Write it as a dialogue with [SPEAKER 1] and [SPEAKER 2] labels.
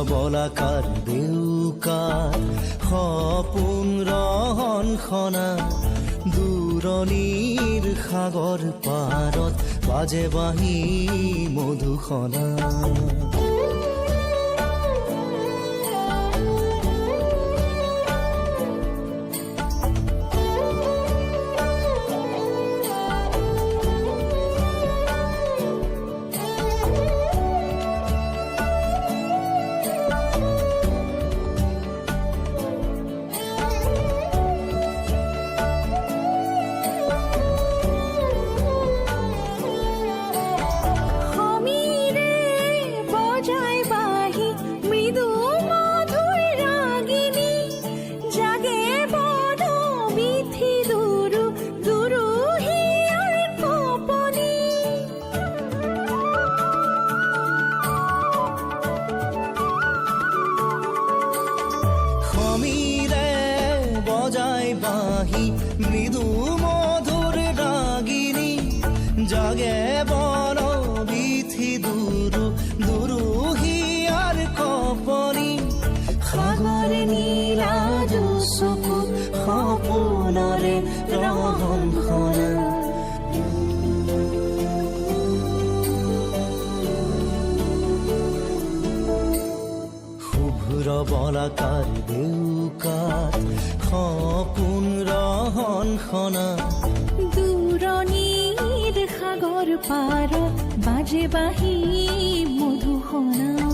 [SPEAKER 1] বলাকাৰ দেউকাৰ সপোন ৰহন খনা দূৰণিৰ সাগৰ পাৰত বাজে বাঁহী মধুসনা বাঁহী মৃদু মধুর রাগিনী জাগে বন বিথি দুরু দুরু হিয়ার কপনি সাগর নীলা চকু সপোনরে ৰহন খনা শুভ্ৰ বলাকাৰ দেউকাৰ সপোন ৰহন খনা
[SPEAKER 2] দূৰণিৰ সাগৰ পাৰত বাজে বাঁহী মধুসনা